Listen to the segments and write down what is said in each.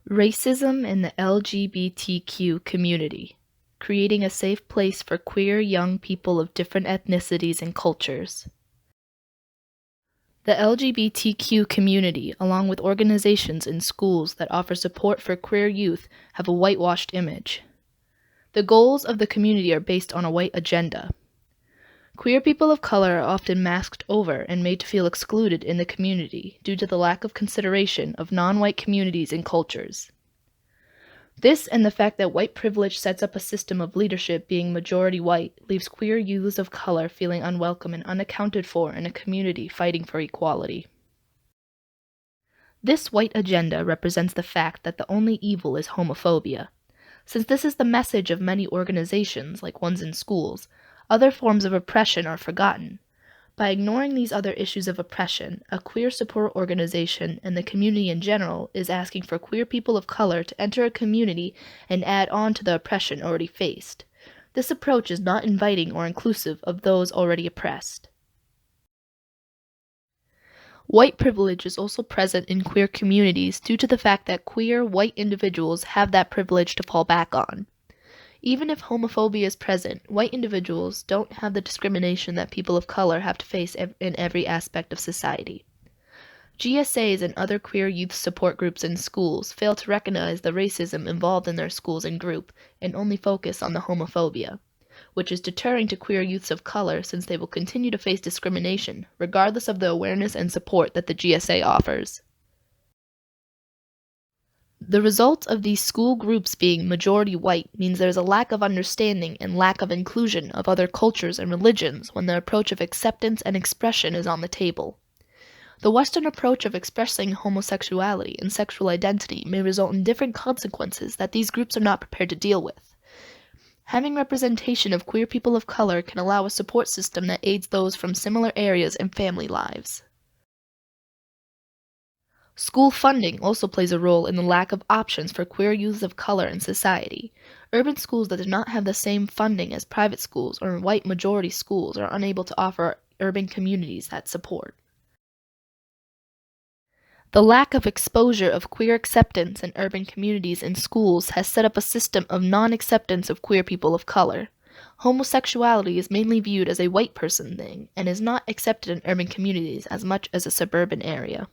Racism in the LGBTQ community, creating a safe place for queer young people of different ethnicities and cultures. The LGBTQ community, along with organizations and schools that offer support for queer youth, have a whitewashed image. The goals of the community are based on a white agenda. Queer people of color are often masked over and made to feel excluded in the community due to the lack of consideration of non-white communities and cultures. This and the fact that white privilege sets up a system of leadership being majority white leaves queer youths of color feeling unwelcome and unaccounted for in a community fighting for equality. This white agenda represents the fact that the only evil is homophobia. Since this is the message of many organizations, like ones in schools, other forms of oppression are forgotten. By ignoring these other issues of oppression, a queer support organization and the community in general is asking for queer people of color to enter a community and add on to the oppression already faced. This approach is not inviting or inclusive of those already oppressed. White privilege is also present in queer communities due to the fact that queer white individuals have that privilege to fall back on. Even if homophobia is present, white individuals don't have the discrimination that people of color have to face in every aspect of society. GSAs and other queer youth support groups in schools fail to recognize the racism involved in their schools and group and only focus on the homophobia, which is deterring to queer youths of color since they will continue to face discrimination, regardless of the awareness and support that the GSA offers. The result of these school groups being majority white means there is a lack of understanding and lack of inclusion of other cultures and religions when the approach of acceptance and expression is on the table. The Western approach of expressing homosexuality and sexual identity may result in different consequences that these groups are not prepared to deal with. Having representation of queer people of color can allow a support system that aids those from similar areas and family lives. School funding also plays a role in the lack of options for queer youths of color in society. Urban schools that do not have the same funding as private schools or white majority schools are unable to offer urban communities that support. The lack of exposure of queer acceptance in urban communities and schools has set up a system of non-acceptance of queer people of color. Homosexuality is mainly viewed as a white person thing and is not accepted in urban communities as much as a suburban area.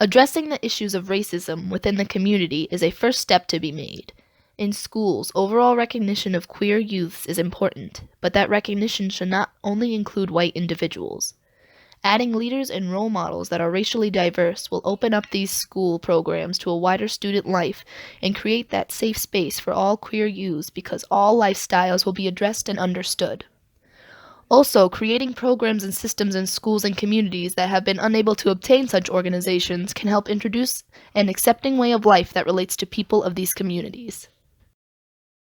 Addressing the issues of racism within the community is a first step to be made. In schools, overall recognition of queer youths is important, but that recognition should not only include white individuals. Adding leaders and role models that are racially diverse will open up these school programs to a wider student life and create that safe space for all queer youths because all lifestyles will be addressed and understood. Also, creating programs and systems in schools and communities that have been unable to obtain such organizations can help introduce an accepting way of life that relates to people of these communities.